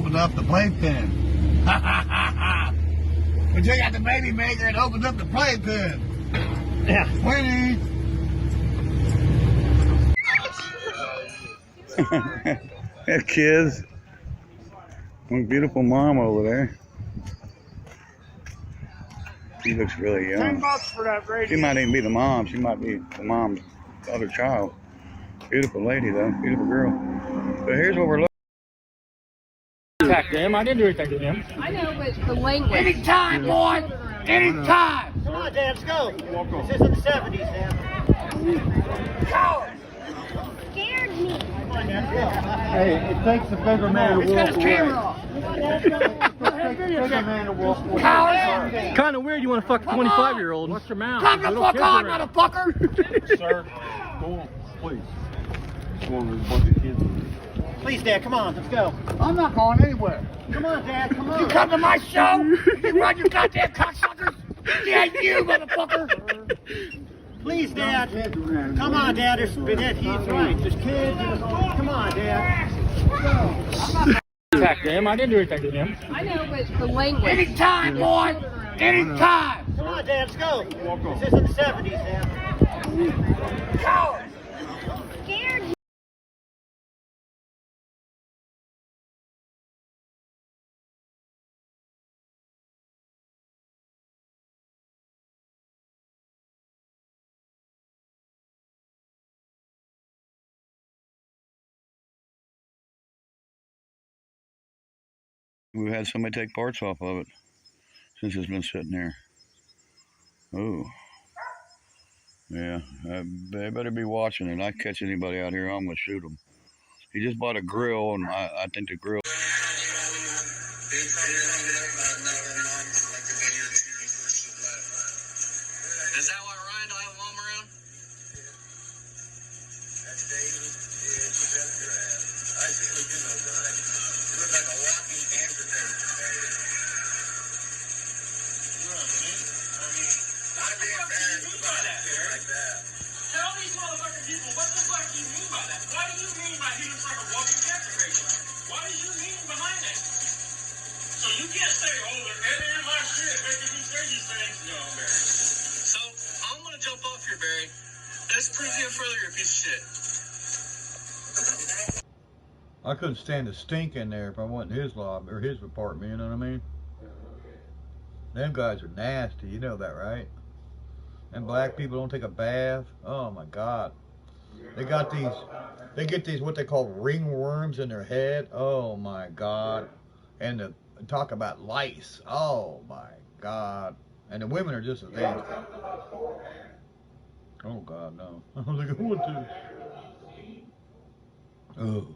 opened up the playpen. We took out the baby maker and opened up the playpen. Yeah. Winnie. That kids. One beautiful mom over there. She looks really young. $10 for that radio. She might even be the mom. She might be the mom's other child. Beautiful lady though. Beautiful girl. So here's what we're looking. Attack them. I didn't do anything to them. I know, but the language. Anytime, boy. Anytime. Come on, Dad, let's go. This is in the 70s, Dad. Coward. Scared me. Come on, Dad, let's go. Hey, it takes a bigger man to He's got walk his camera off. Coward. Kind of weird you want to fuck a 25-year-old. What's your mouth? Come the fuck on, motherfucker. Sir, go on, please. Go on, there's a bunch of kids. Please, Dad, come on, let's go. I'm not going anywhere. Come on, Dad, come on. You come to my show, you run your goddamn cocksuckers. Yeah, you motherfucker. Please, Dad. Come on, Dad. He's right. There's kids. Come on, Dad. Attack them. I didn't do anything to them. I know, but the language. Anytime, boy. Anytime. Come on, Dad, let's go. This is in the 70s, Dad. Coward. Scared me. We've had somebody take parts off of it since it's been sitting there. Oh. Yeah, they better be watching it. I catch anybody out here, I'm going to shoot them. He just bought a grill, and I think the grill... Is that why Ryan don't have a mom around? That's David. Yeah, you got your ass. I see what you know, Ryan. You look like a walking cancer patient, baby. You know what I mean? I'd be embarrassed about shit like that. Tell these motherfucking people, what the fuck do you mean by that? What do you mean by he looks like a walking cancer patient? What is your meaning behind that? So you can't say, oh, they're editing my shit, making me say these things. No, Barry. So, I'm gonna jump off here, Barry. Let's prove you further you're a piece of shit. I couldn't stand the stink in there if I went in his lobby or his apartment, you know what I mean? Them guys are nasty, you know that, right? And black people don't take a bath. Oh my God. They get these what they call ringworms in their head. Oh my God. And talk about lice. Oh my God. And the women are just as nasty. Oh God, no. I don't think I want to. Oh.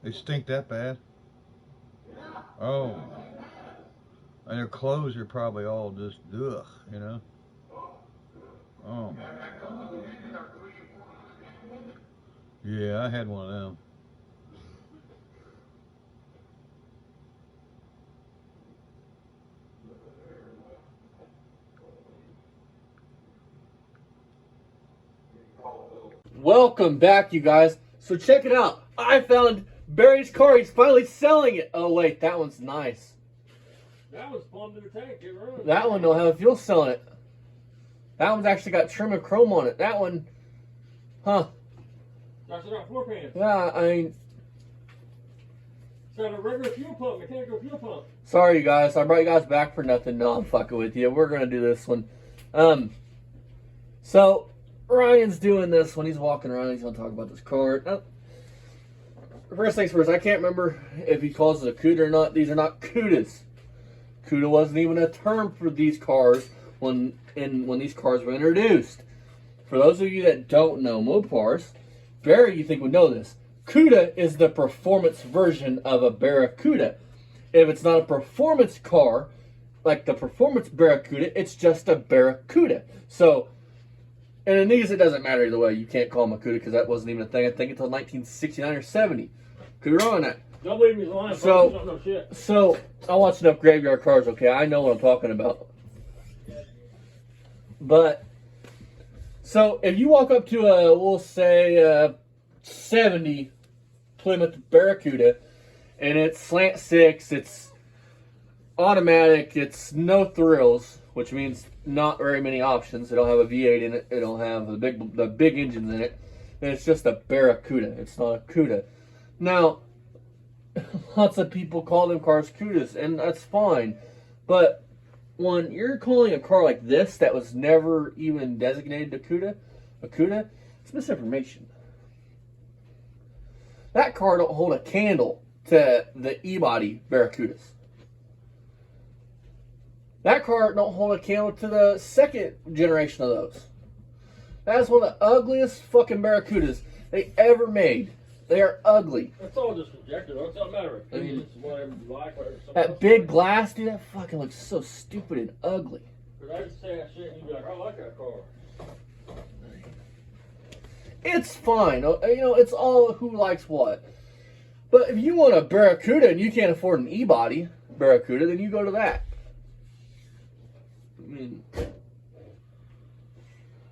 They stink that bad? Oh. And their clothes are probably all just, ugh, you know? Oh my God. Yeah, I had one of them. Welcome back, you guys. So check it out. I found Barry's car. He's finally selling it. Oh wait, that one's nice. That was plumbed in the tank. It ruined. That one don't have a fuel selling it. That one's actually got trim and chrome on it. That one, huh? That's got floor pans. Yeah, I mean, It's got a regular fuel pump, mechanical fuel pump. sorry you guys. I brought you guys back for nothing. No, I'm fucking with you. We're gonna do this one. So Ryan's doing this when he's walking around. He's gonna talk about this car. First things first, I can't remember if he calls it a CUDA or not. These are not CUDAs. CUDA wasn't even a term for these cars when these cars were introduced. For those of you that don't know Mopars, Barry, you think would know this. CUDA is the performance version of a Barracuda. If it's not a performance car, like the performance Barracuda, it's just a Barracuda. So, and in these, it doesn't matter either way. You can't call them a CUDA because that wasn't even a thing, I think, until 1969 or 70. Could be wrong on that. Don't believe me, lying. So, Don't know shit. So, I watch enough graveyard cars, okay? I know what I'm talking about. But, so, if you walk up to a, we'll say, 70 Plymouth Barracuda, and it's slant six. It's automatic. It's no thrills, which means not very many options. It don't have a V8 in it. It don't have the big engines in it. And it's just a Barracuda. It's not a Cuda. Now, lots of people call them cars Cudas, and that's fine. But when you're calling a car like this that was never even designated a Cuda, it's misinformation. That car don't hold a candle to the E-body Barracudas. That car don't hold a candle to the second generation of those. That's one of the ugliest fucking Barracudas they ever made. They are ugly. That's all just subjective. It doesn't matter. I mean, It's whatever you like. Whatever that big glass, dude, that fucking looks so stupid and ugly. Because I just say that shit and you'd be like, I like that car. It's fine. You know, it's all who likes what. But if you want a Barracuda and you can't afford an E-body Barracuda, then you go to that. I mean,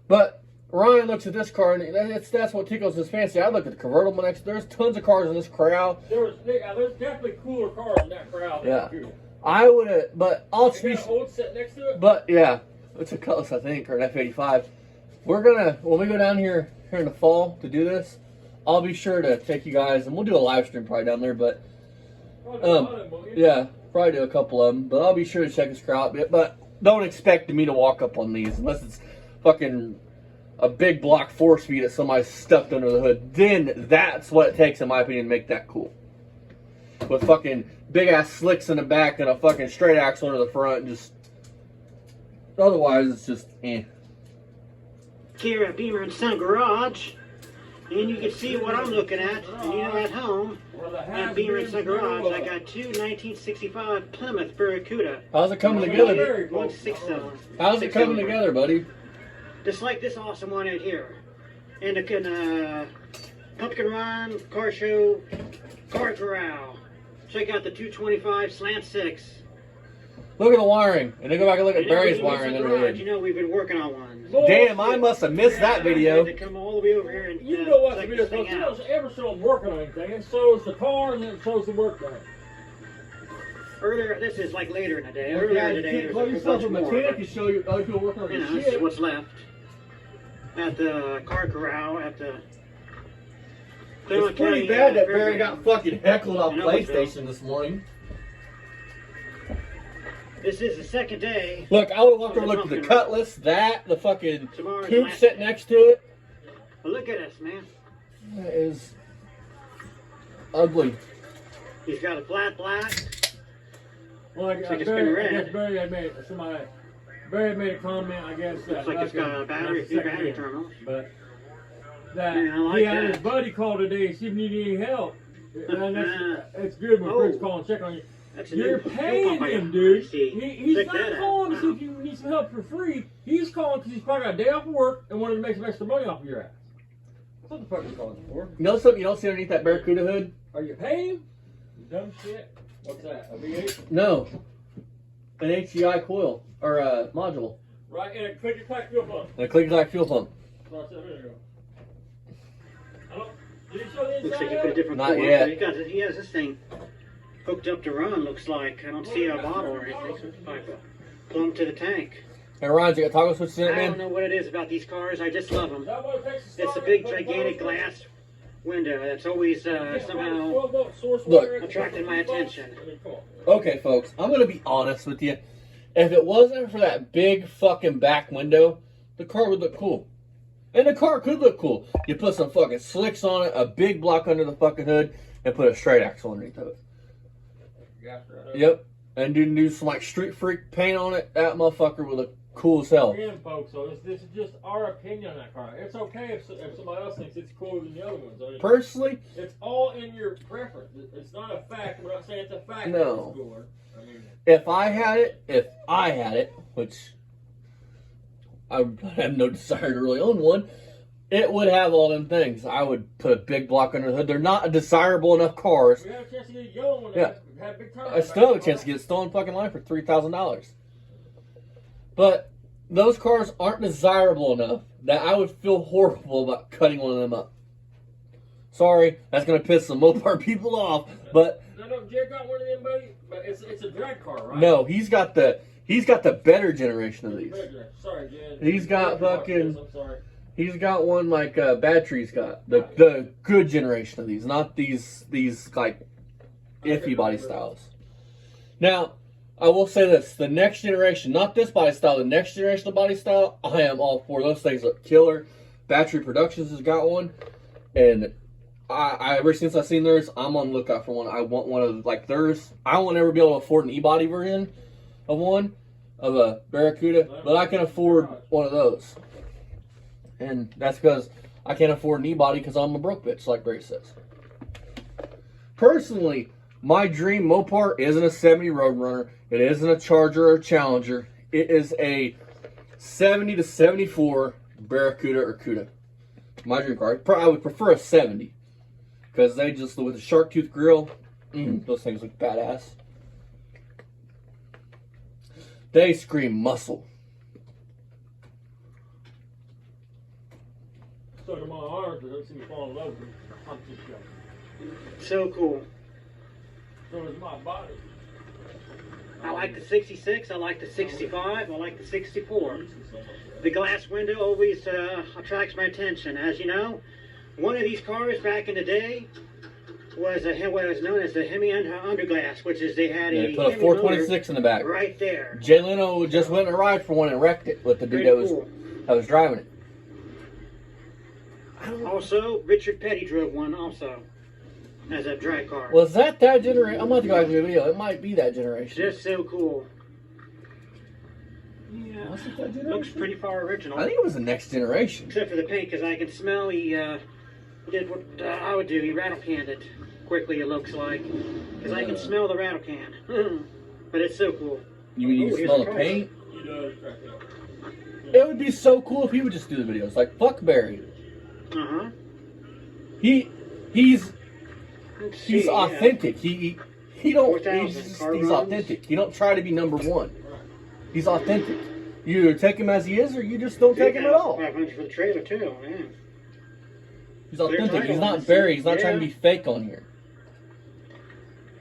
but Ryan looks at this car and that's what tickles his fancy. I look at the convertible next. There's tons of cars in this crowd. There's definitely cooler cars in that crowd. Yeah, I would have, but I'll You got an old set next to it? But yeah, it's a Cutlass, I think, or an F85. We're gonna, when we go down here in the fall to do this, I'll be sure to take you guys, and we'll do a live stream probably down there. But yeah, probably do a couple of them. But I'll be sure to check this crowd out. But don't expect me to walk up on these unless it's fucking a big block 4-speed that somebody's stuffed under the hood. Then that's what it takes, in my opinion, to make that cool. With fucking big ass slicks in the back and a fucking straight axle under the front. Just otherwise, it's just eh. Here at Beamer and Son Garage, and you can see what I'm looking at. And you know, at home at Beamer and Son Garage, I got two 1965 Plymouth Barracuda. How's it coming together? 1.6. How's it coming together, buddy? Just like this awesome one right here. And a Pumpkin Run, Car Show, Car Corral. Check out the 225 Slant 6. Look at the wiring, and then go back and look at And then Barry's Beamer and wiring Son under the Garage, hood. you know, we've been working on one. Damn, I must have missed that video. To come all the way over here and You know what the check video this thing shows? out. Ever show them working on anything. It shows the car and then it shows the work done. Earlier, this is like later in the day. Earlier today, there's Call a yourself bunch a more. mechanic and show you other people working on You your know, this is shit. what's left at the Car Corral at the. It's pretty bad that Barry got fucking heckled off PlayStation this morning. This is the second day. Look, I would have walked over and looked at the Cutlass, the fucking Tomorrow's coupe last sitting day. next to it. But look at this, man. That is ugly. He's got a flat black. Well, I Looks like it's Barry, been red. I guess Barry had made Barry made a comment. I guess that Looks like it's got a battery, few second battery hand, terminals. but that Yeah, I like he had that. his buddy call today, see if you need any help. And it's good when Chris call and check on you. That's a You're new paying fuel pump him, dude. See, He's check not that out. calling to see if you need some help for free. He's calling because he's probably got a day off of work and wanted to make some extra money off of your ass. That's what the fuck he's calling for. You know something you don't see underneath that Barracuda hood? Are you paying him? You dumb shit. What's that? A V8? No. An HEI coil, or a module. Right, and a click-clack fuel pump. And a click-clack fuel pump. That's what I said a minute ago. Did he show the Looks inside like he of put a it? different Not coil. yet. He has this thing hooked up to run. Looks like I don't see a bottle or anything. So it's like a plumb to the tank. Hey, Ryan, you got toggle switches in it, I don't man? know what it is about these cars. I just love them. Is that what it takes to start It's a it? big, Put the gigantic bottom glass window that's always somehow 12-volt source Look. wire, attracted my attention. I mean, come on. Okay, folks, I'm going to be honest with you. If it wasn't for that big fucking back window, the car would look cool. And the car could look cool. You put some fucking slicks on it, a big block under the fucking hood, and put a straight axle underneath of it. Yep. And do some like street freak paint on it. That motherfucker would look cool as hell. Again, folks, so this is just our opinion on that car. It's okay if somebody else thinks it's cooler than the other ones. I mean, Personally, it's all in your preference. It's not a fact. We're not saying it's a fact. No. That it's cooler. I mean, if I had it, which I have no desire to really own one, it would have all them things. I would put a big block under the hood. They're not desirable enough cars. we had a chance to get a yellow one. Yeah. That had big tires. I still have a chance to get a stolen fucking line for $3,000. But those cars aren't desirable enough that I would feel horrible about cutting one of them up. Sorry, that's gonna piss some Mopar people off, but No, Jared got one of them, buddy. But it's a drag car, right? no, he's got the better generation of these. Sorry, Jared. He's got fucking. I'm sorry. He's got one like Bad Tree's got the good generation of these, not these like iffy body styles. Now, I will say this: the next generation, not this body style, the next generation of body style, I am all for. Those things look killer. Battery Productions has got one, and I ever since I've seen theirs, I'm on the lookout for one. I want one of like theirs. I won't ever be able to afford an e-body version of one of a Barracuda, but I can afford one of those. And that's because I can't afford an e-body because I'm a broke bitch, like Barry says. Personally, my dream Mopar isn't a 70 Roadrunner. It isn't a Charger or Challenger. It is a 70 to 74 Barracuda or Cuda. My dream car. I would prefer a 70 because they just, with the shark tooth grill, those things look badass. They scream muscle. Stuck in my arms, but don't see me falling over. I'm just joking. So cool. So is my body. I like the 66, I like the 65, I like the 64. The glass window always attracts my attention. As you know, one of these cars back in the day was what was known as the Hemi Underglass, which is they had They put a 426 in the back. right there. Jay Leno just went in a ride for one and wrecked it with the dude that was driving it. Also, Richard Petty drove one also as a drag car. Was that generation? I'm about to go back to the video. It might be that generation. Just so cool. Yeah, was it that generation? Looks pretty far original. I think it was the next generation. Except for the paint, because I can smell he did what I would do. He rattle canned it quickly, it looks like. Because I can smell the rattle can. But it's so cool. You mean you smell the paint? He does. It would be so cool if he would just do the videos. Like, fuck Barry. Uh-huh. He's authentic. He's authentic. He don't try to be number one. He's authentic. You either take him as he is, or you just don't take him at all. 500 for the trailer too, man. He's authentic. He's not Barry. He's not trying to be fake on here.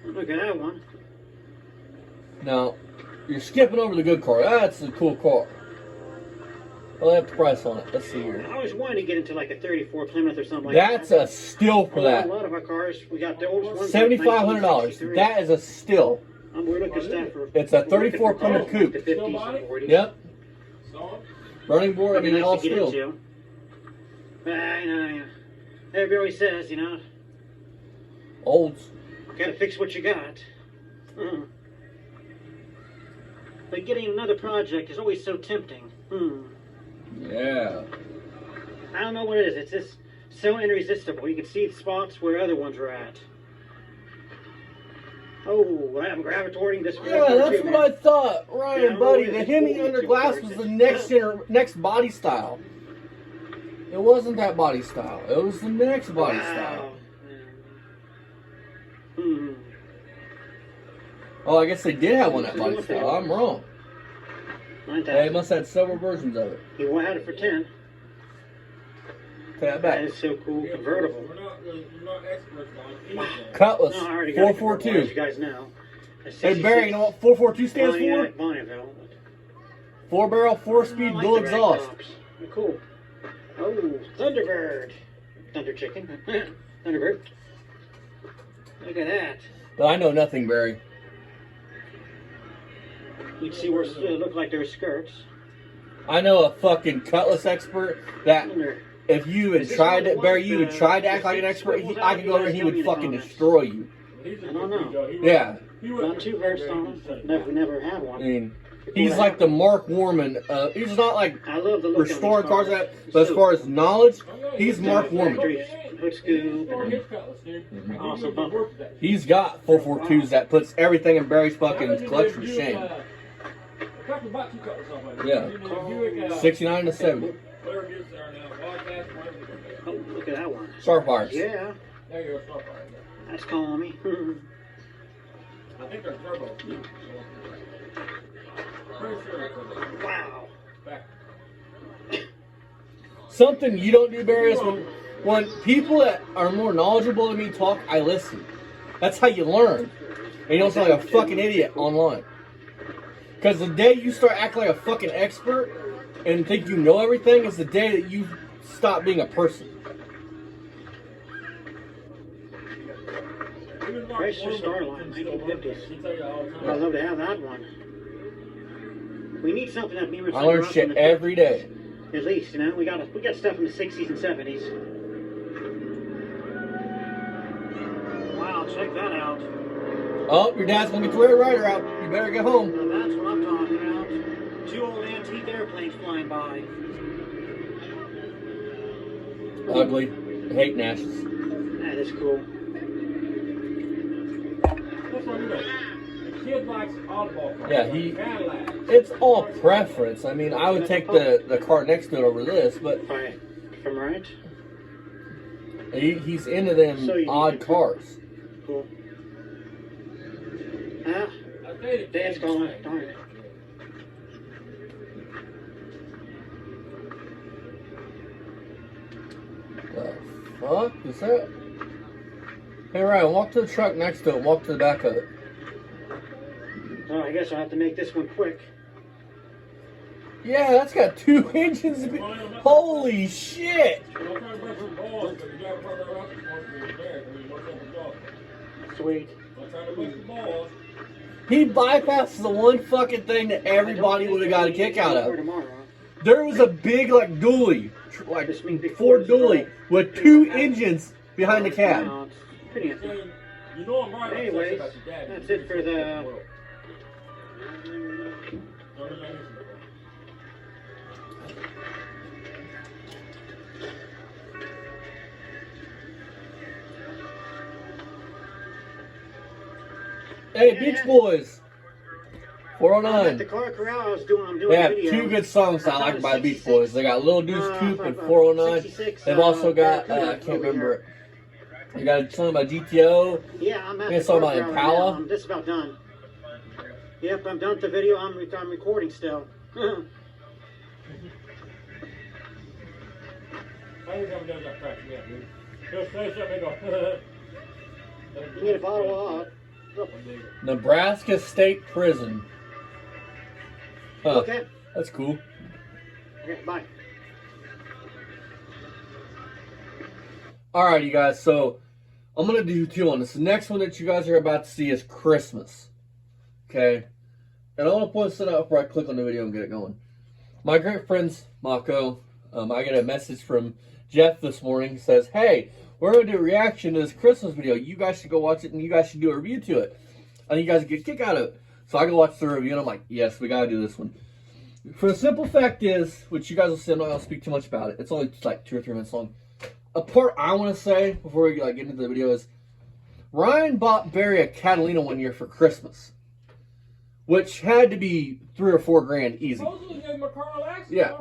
Look at that one. Now, you're skipping over the good car. That's a cool car. I'll have the price on it. Let's see here. I always wanted to get into like a 34 Plymouth or something like that. That's a steal for that. A lot of our cars, we got the oldest ones. $7,500. That is a steal. We're looking stuff for. It's a 34 Plymouth coupe. The 50s and 40s. Yep. Running board. I mean, all nice to get steel. into. But I know. Everybody always says, you know, Olds. gotta fix what you got. But getting another project is always so tempting. Yeah. I don't know what it is. It's just so irresistible. You can see the spots where other ones are at. Oh, I'm gravitating this way. Yeah, that's what I thought. Ryan, buddy, the Hemi Underglass was the next body style. It wasn't that body style. It was the next body style. Oh, I guess they did have one that body style. I'm wrong. They must have had several versions of it. He had it for 10. Take that That back. is so cool. Convertible. We're not experts on anything. Cutlass. No, I already got it convertible, as 442. you guys know. Hey, Barry, you know what 442 stands for? Bonneville. 4-barrel, 4-speed, I like dual the rag exhaust. tops. They're cool. Oh, Thunderbird. Thunder chicken. Thunderbird. Look at that. But I know nothing, Barry. You'd see where it looked like there were skirts. I know a fucking Cutlass expert that if you had tried to, Barry, you had tried to act like an expert, I could go over and he would fucking destroy you. I don't know. Yeah. Not too versed on them. Never had I one. mean, he's like the Mark Warman. He's not like I love the look restoring of these cars, but as far as knowledge, he's Mark Warman. Hood scoop. Awesome bumper. He's got 442s that puts everything in Barry's fucking collection to shame. Yeah. 69 to 70. Oh, look at that one. Sharp wires. Yeah. There you go, That's calling me. I think they're turbo. Pretty sure they're turbo. Wow. Back. Something you don't do, Barry, is when people that are more knowledgeable than me talk, I listen. That's how you learn. And you don't sound like a fucking idiot online. Because the day you start acting like a fucking expert and think you know everything is the day that you stop being a person. Chrysler Starline, 1950s. I'd love to have that one. We need something that Beamer. I learn shit every day. At least, you know, we got stuff from the 60s and 70s. Wow, check that out. Oh, your dad's gonna get the Red Rider out. You better get home. Now that's what I'm talking about. 2 old antique airplanes flying by. Ugly. I hate Nashes. That is cool. Kid likes oddball cars. Yeah, it's all preference. I mean, I would take the car next to it over this, but From right? he's into them odd cars. Cool. Dad's calling. Darn it. The fuck is that? Hey Ryan, walk to the truck next to it. Walk to the back of it. Oh, I guess I'll have to make this one quick. Yeah, that's got 2 engines. Holy shit! Sweet. He bypasses the one fucking thing that everybody would have got a kick out of. There was a big, like, dually, like Ford dually, with 2 engines behind the cab. Anyways, that's it for the... Hey, Beach Boys! 409. At the car corral, I'm doing They have video. 2 good songs I like by the Beach Boys. They got Little Deuce Coupe and 409. They've also got, I can't remember it. They got a song by GTO. Yeah, I'm at They got a the song car by corral right now. Impala. I'm just about done. Yep, I'm done with the video. I'm recording still. You need a bottle of Nebraska State Prison. Huh. Okay. That's cool. Okay, bye. Alright, you guys, so I'm going to do 2 on this. The next one that you guys are about to see is Christmas. Okay? And I want to point this out before I click on the video and get it going. My great friends, Mako, I get a message from Jeff this morning. Says, hey, we're going to do a reaction to this Christmas video. You guys should go watch it and you guys should do a review to it. And you guys get a kick out of it. So I go watch the review and I'm like, yes, we got to do this one. For the simple fact is, which you guys will see, I'm not going to speak too much about it. It's only like 2 or 3 minutes long. A part I want to say before we get into the video is, Ryan bought Barry a Catalina one year for Christmas, which had to be $3 or $4 grand easy. Yeah,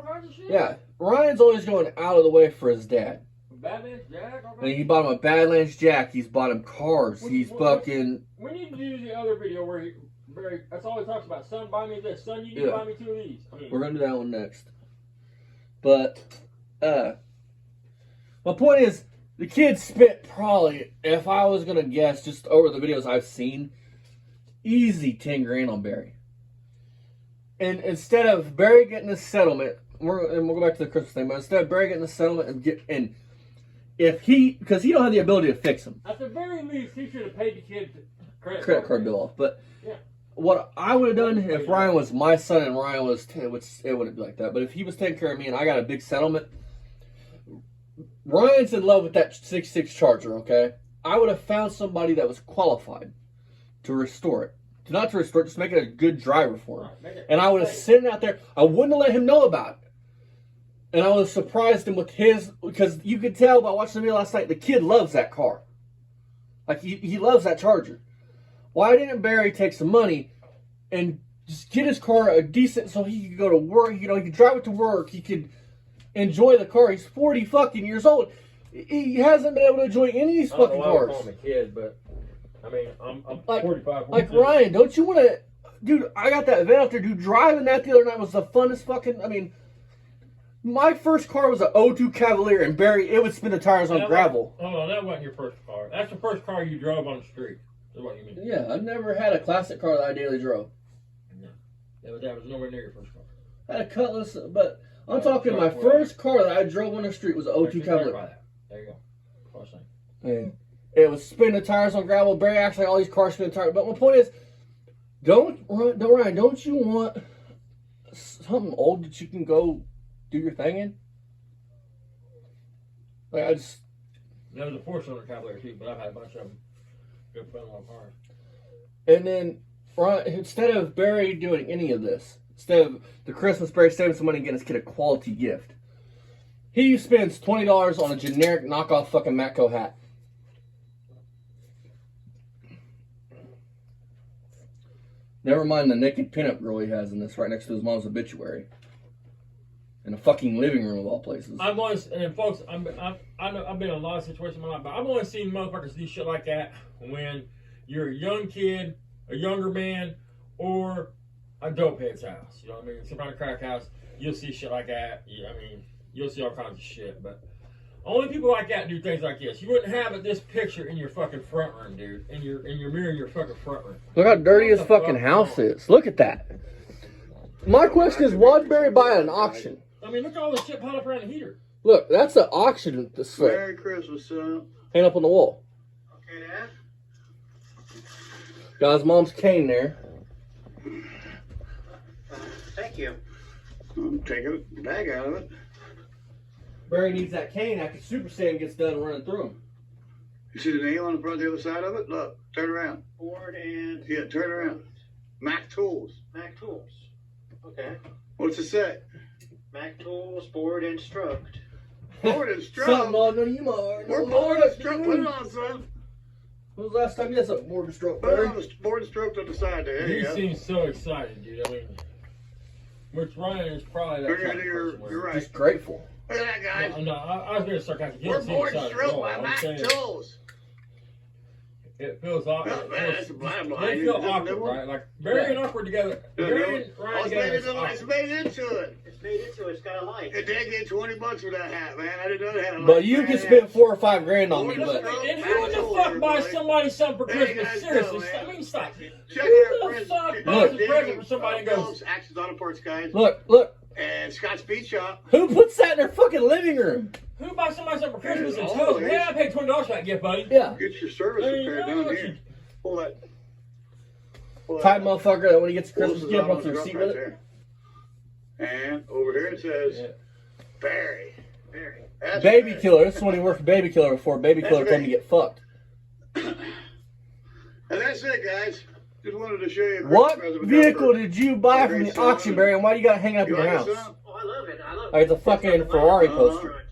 yeah. Ryan's always going out of the way for his dad. Badlands Jack? And he bought him a Badlands Jack. He's bought him cars. He's fucking... We need to do the other video where that's all he talks about. Son, buy me this. Son, you need to buy me 2 of these. We're going to do that one next. But, my point is, the kid spent probably, if I was going to guess, just over the videos I've seen, easy 10 grand on Barry. And instead of Barry getting a settlement, we'll go back to the Christmas thing, but instead of Barry getting a settlement if he, because he don't have the ability to fix them. At the very least, he should have paid the kid credit card bill off. But yeah. What I would have done if Ryan was my son and Ryan was 10, which it wouldn't be like that. But if he was taking care of me and I got a big settlement, Ryan's in love with that 66 Charger, okay? I would have found somebody that was qualified to restore it. Not to restore it, just make it a good driver for him. And I would have sent it out there. I wouldn't have let him know about it. And I would have surprised him with his, because you could tell by watching the video last night, the kid loves that car. Like, he loves that Charger. Why didn't Barry take some money and just get his car a decent, so he could go to work, he could drive it to work, he could enjoy the car. He's 40 fucking years old. He hasn't been able to enjoy any of these fucking cars. I call him a kid, but I mean, I'm like, 45. Like, Ryan, don't you want to... Dude, I got that event out there. Dude, driving that the other night was the funnest fucking... I mean, My first car was an 02 Cavalier, and Barry, it would spin the tires on gravel. Hold on, that wasn't your first car. That's the first car you drove on the street. Is what you mean? Yeah, I've never had a classic car that I daily drove. No, that was nowhere near your first car. I had a Cutlass, but I'm talking my first car that I drove on the street was an 02 Cavalier. There you go. First thing. And it was spinning the tires on gravel. Barry actually all these cars spin the tires. But my point is, don't you want something old that you can go do your thing in? Like I just. There was a 4-cylinder Cavalier too, but I've had a bunch of them. Good fun little cars. And then, Ron, instead of Barry doing any of this, instead of the Christmas Barry saving some money and getting his kid a quality gift, he spends $20 on a generic knockoff fucking Matco hat. Never mind the naked pinup girl he has in this right next to his mom's obituary. In a fucking living room of all places. I've always, and folks, I've been in a lot of situations in my life, but I've only seen motherfuckers do shit like that when you're a young kid, a younger man, or a dope head's house. You know what I mean? Some kind of crack house, you'll see shit like that. I mean, you'll see all kinds of shit, but only people like that do things like this. You wouldn't have this picture in your fucking front room, dude. In your mirror in your fucking front room. Look how dirty his fucking house is. Look at that. My question is, why'd Barry buy at an auction? I mean, look at all the shit piled up around the heater. Look, that's an auction slip. Merry Christmas, son. Hang up on the wall. Okay, Dad? Got his mom's cane there. Thank you. I'm taking the bag out of it. Barry needs that cane after Super Saiyan gets done running through him. You see the nail on the front, the other side of it? Look, turn around. Ford and... Yeah, turn around. Mac Tools. Mac Tools. Okay. What's it say? Mac Tools, board and stroked. Board and Something stroke. all none of you more. We're board and stroke. Put it on, son. When was the last time you had something board and stroke, Put it Barry? on the board and stroked on the side there. There you You go. seem so excited, dude. I mean, which Ryan is probably that type of person where- You're right. Just grateful. Look at that, guys. No, I was being sarcastic. You We're don't seem board and excited at stroke all. by I'm Mac saying Tools. it feels awkward. Oh, man, that's a blind line. They feel Isn't it awkward, one? right? Like very awkward together. Very and Oh, Ryan it's together. made is into, it's awkward. made into it. It's made into it. It's got a light. It did get $20 for that hat, man. I didn't know they had a But light you for can that spend hat. $4 or $5 grand on me, Board and but stroke. And who the fuck buys somebody something for There you Christmas? guys Seriously, go, stop. I man. mean, stop. Check Who your the friends. fuck Check buys a your present for somebody and goes, Bill's Actions Auto Parts, guys. look. And Scott's Beat Shop. Who puts that in their fucking living room? who buys somebody something for Christmas and Yeah, tells them, always. hey, I paid $20 for that gift, buddy? Yeah. Get your service I mean, repair you know done what here. you- Pull that. Pull Type motherfucker that when he gets a Pulls Christmas his gift on wants the a truck receipt right with it. there. And over here it says Yeah. Barry. Very. That's Baby Barry. Killer. This is when he worked for Baby Killer before Baby That's Killer told him to right. get fucked. And that's it, guys. Just wanted to show you a Christmas What present we got vehicle for- did you buy from the Great son. auction, Barry, and why do you got it hanging up in You your like house? it, son? Oh, I love it. I love it. Like, it's a fucking Ferrari poster.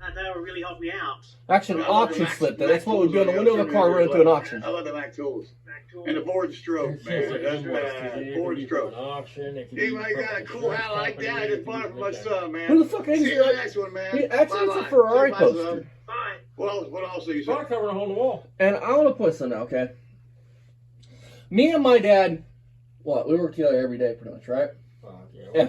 I thought it would really help me out. Actually, an I love the auction Mac- slip. Mac That's what would be on the Tools window of a car running through an auction. I love the Mac Tools. Mac Tools. And the board stroke, It's man. just like That's invoice, bad. 'cause it Board could be stroke. for an auction, it could be Anybody for got a an cool hat insurance like that? I company, just it bought it could for be my like that. son, man. Who the fuck is See you it? next one, man. Yeah, actually, it's a Bye-bye. Ferrari Bye-bye, poster. son. Bye. What else do you say? Front cover on the wall. And I want to point something out, okay? Me and my dad, we work together every day pretty much, right? Fuck, yeah,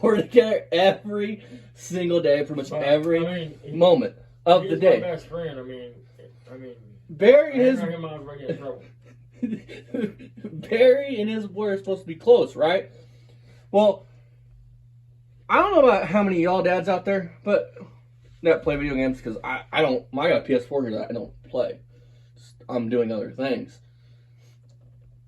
We're together every single day, pretty much every I mean, moment of the he's day. my best friend. I mean, Barry and I his hang him out if I get in trouble. Barry and his boy are supposed to be close, right? Well, I don't know about how many of y'all dads out there, but that play video games because I don't. I got a PS4 here that I don't play. I'm doing other things.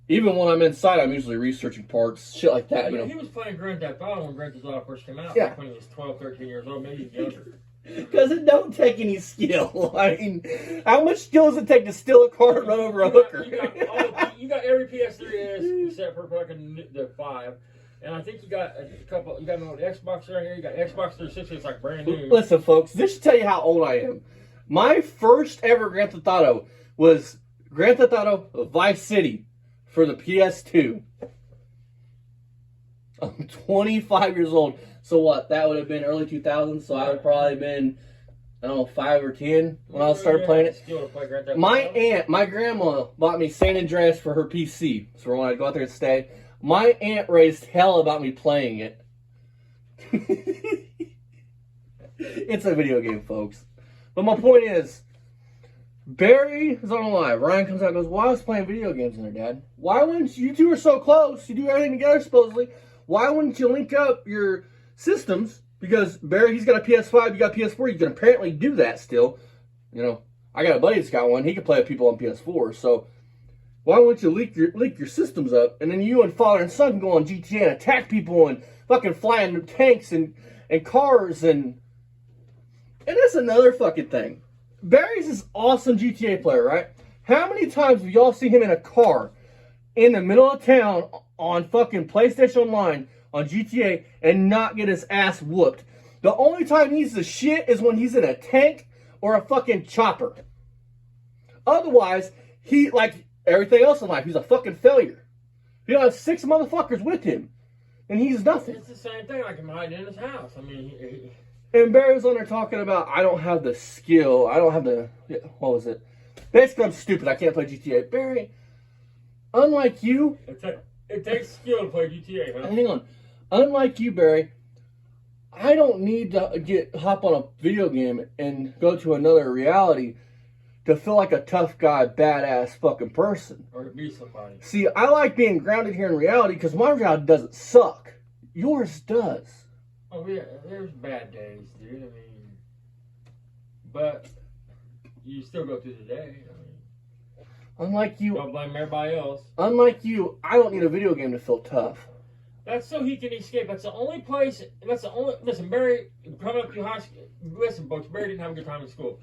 Even when I'm inside, I'm usually researching parts, shit like that. You But know, he was playing Grand Theft Auto when Grand Theft Auto first came out. Yeah. Like when he was 12, 13 years old, maybe younger. because it don't take any skill. I mean, how much skill does it take to steal a car and run over a hooker? You got every PS3 except for fucking the 5. And I think you got a couple. You got an old Xbox right here. You got Xbox 360. It's like brand new. Listen, folks, this should tell you how old I am. My first ever Grand Theft Auto was Grand Theft Auto Vice City for the PS2. I'm 25 years old. So what? That would have been early 2000s. So I would probably been, I don't know, 5 or 10 when I started playing it. Still to play Grand Theft My Auto. my grandma bought me San Andreas for her PC. So when I'd go out there and stay, my aunt raised hell about me playing it. It's a video game, folks. But my point is, Barry is on a live. Ryan comes out and goes, "Why was playing video games in there, Dad? Why wouldn't you two are so close? You do everything together, supposedly. Why wouldn't you link up your systems? Because Barry, he's got a PS5, you got a PS4. You can apparently do that still. You know, I got a buddy that's got one. He can play with people on PS4. So why wouldn't you link your systems up, and then you and father and son can go on GTA and attack people and fucking fly in tanks and cars and that's another fucking thing. Barry's this awesome GTA player, right? How many times have y'all seen him in a car in the middle of town on fucking PlayStation Online on GTA and not get his ass whooped? The only time he's the shit is when he's in a tank or a fucking chopper. Otherwise, he, like everything else in life, he's a fucking failure. He has 6 motherfuckers with him, and he's nothing. It's the same thing, like him hiding in his house. I mean, And Barry was on there talking about, I don't have the skill. I don't have the, what was it? Basically, I'm stupid. I can't play GTA. Barry, unlike you. it takes skill to play GTA, huh? Hang on. Unlike you, Barry, I don't need to hop on a video game and go to another reality to feel like a tough guy, badass fucking person. Or to be somebody. See, I like being grounded here in reality because my reality doesn't suck. Yours does. Oh, yeah, there's bad days, dude. I mean, but you still go through the day. I mean, unlike you, don't blame everybody else. Unlike you, I don't need a video game to feel tough. That's so he can escape. That's the only place. That's the only. Listen, Barry, coming up through high school. Listen, folks, Barry didn't have a good time in school.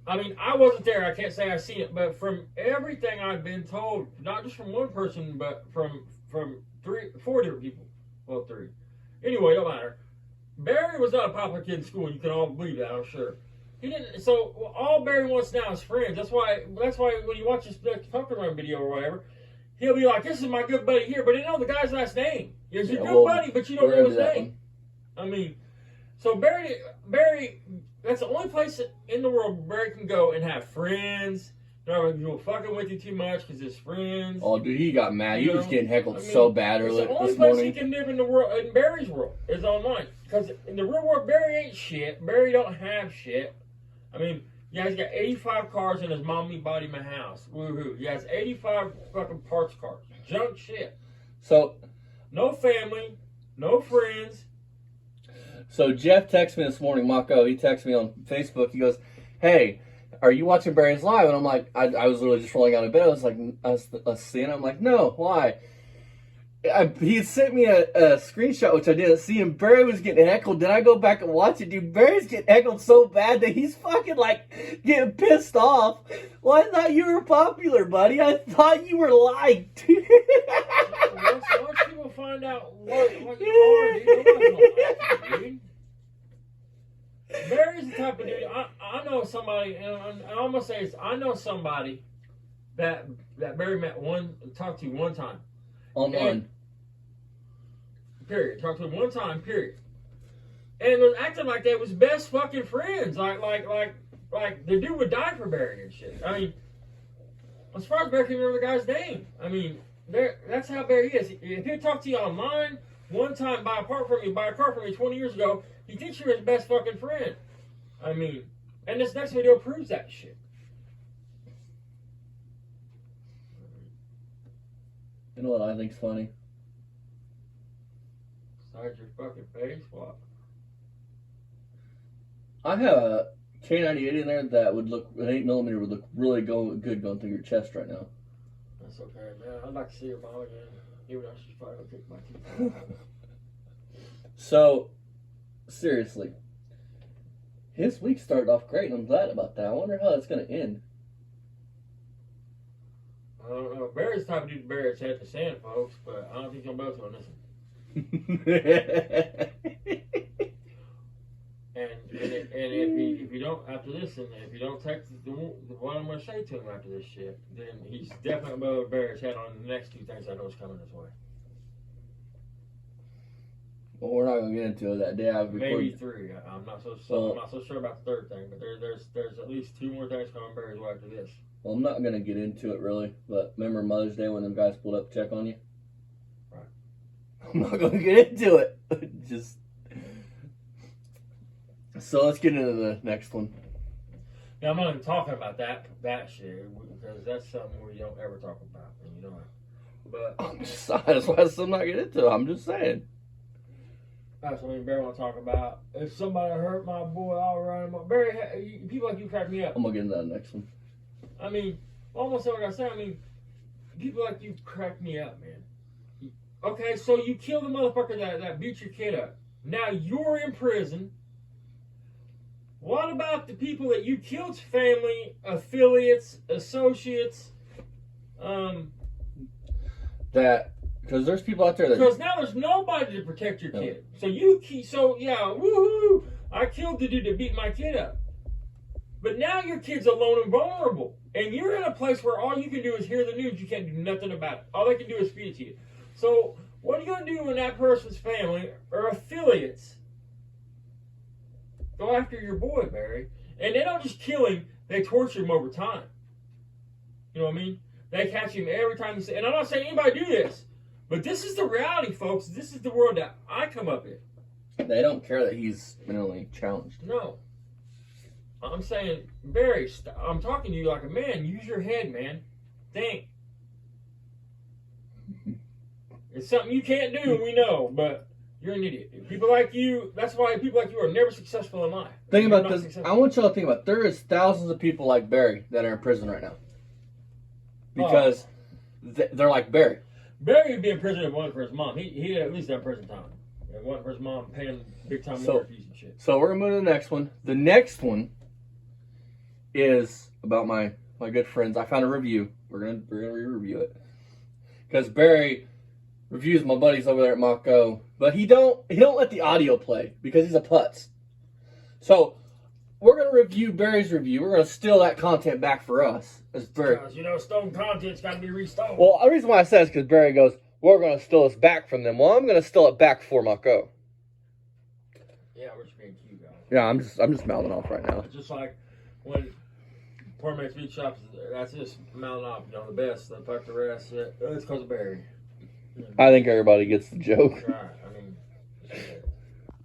I mean, I wasn't there. I can't say I've seen it, but from everything I've been told, not just from one person, but from 4 different people. Well, 3. Anyway, don't matter. Barry was not a popular kid in school, and you can all believe that, I'm sure. He didn't. So all Barry wants now is friends. That's why when you watch this Pumpkin Run video or whatever, he'll be like, "This is my good buddy here," but he know the guy's last name. He's your good buddy, but you don't know his name. I mean, so Barry, that's the only place in the world Barry can go and have friends. Not having people fucking with you too much because his friends. Oh, dude, he got mad. He was getting heckled so bad earlier this morning. The only place he can live in the world, in Barry's world, is online. Because in the real world, Barry ain't shit. Barry don't have shit. I mean, yeah, he's got 85 cars and his mommy bought him a house. Woohoo. He has 85 fucking parts cars. Junk shit. So, no family, no friends. So Jeff texted me this morning, Mako. He texted me on Facebook. He goes, "Hey, are you watching Barry's live?" And I'm like, I was literally just rolling out of bed. I was like, I was seeing. I'm like, no, why? He had sent me a screenshot, which I didn't see, and Barry was getting heckled. Then I go back and watch it, dude. Barry's getting heckled so bad that he's fucking like getting pissed off. Well, I thought you were popular, buddy. I thought you were liked. Once people find out what you are, dude, nobody's gonna like you, dude. Barry's the type of dude. I know somebody, and I'm gonna say this. I know somebody that Barry talked to one time. Online. Period. Talked to him one time. Period. And was acting like they was best fucking friends. Like the dude would die for Barry and shit. I mean, I'm surprised Barry can remember the guy's name. I mean, that's how Barry is. If he talked to you online one time, buy a car from me 20 years ago, he thinks you're his best fucking friend. I mean, and this next video proves that shit. You know what I think's funny? Besides your fucking face, what? I have a K98 in there that would look, an 8mm would look really good going through your chest right now. That's okay, man. I'd like to see your mom again. Even though she's probably gonna kick my teeth out. So, seriously, his week started off great, and I'm glad about that. I wonder how that's going to end. I don't know. Barry's the type of dude to bury his head in the sand, folks, but I don't think you'll both gonna listen. And if you don't after this, and if you don't text what I'm gonna say to him after this shit, then he's definitely gonna bury his head on the next 2 things I know is coming his way. Well, we're not gonna get into it that day. Maybe 3. I'm not so sure about the 3rd thing, but there's at least 2 more things coming Barry's way after this. Well, I'm not gonna get into it really, but remember Mother's Day when them guys pulled up to check on you? Right. I'm not gonna get into it. Just So let's get into the next one. Yeah, I'm not even talking about that shit because that's something we don't ever talk about, you know. But That's why I'm not getting into it. I'm just saying. that's what me and Barry want to talk about. If somebody hurt my boy, I'll run him up. Barry, people like you crack me up. I'm gonna get into that next one. I mean, almost like I said. I mean, people like you crack me up, man. Okay, so you killed the motherfucker that beat your kid up. Now you're in prison. What about the people that you killed? Family, affiliates, associates, That because there's people out there that because now there's nobody to protect your kid. So woohoo! I killed the dude that beat my kid up. But now your kid's alone and vulnerable, and you're in a place where all you can do is hear the news. You can't do nothing about it. All they can do is feed it to you. So what are you gonna do when that person's family or affiliates go after your boy, Barry? And they don't just kill him; they torture him over time. You know what I mean? They catch him every time he says. And I'm not saying anybody do this, but this is the reality, folks. This is the world that I come up in. they don't care that he's mentally challenged. No. I'm saying, Barry, I'm talking to you like a man. Use your head, man. Think. It's something you can't do, we know, but you're an idiot. People like you, that's why people like you are never successful in life. Think You're about not this. successful. I want y'all to think about it. There is thousands of people like Barry that are in prison right now. Because they're like Barry. Barry would be in prison if it wasn't for his mom. He'd at least have prison time. If it wasn't for his mom paying big time lawyer fees and shit. So we're going to move to the next one. The next one is about my good friends. I found a review. We're gonna re-review it. Because Barry reviews my buddies over there at Mako, but he don't let the audio play because he's a putz. So we're gonna review Barry's review. We're gonna steal that content back for us. It's Barry. Because, you know, stolen content's got to be restored. Well, the reason why I said is because Barry goes, we're gonna steal this back from them. Well, I'm gonna steal it back for Mako. Yeah, we're just being cute, guys. Yeah, I'm just mouthing off right now. It's just like when Poor Man's Meat Shops, that's just mouthing off, you know, the best. The fuck the rest. It's because of Barry. I think everybody gets the joke. Right, I mean,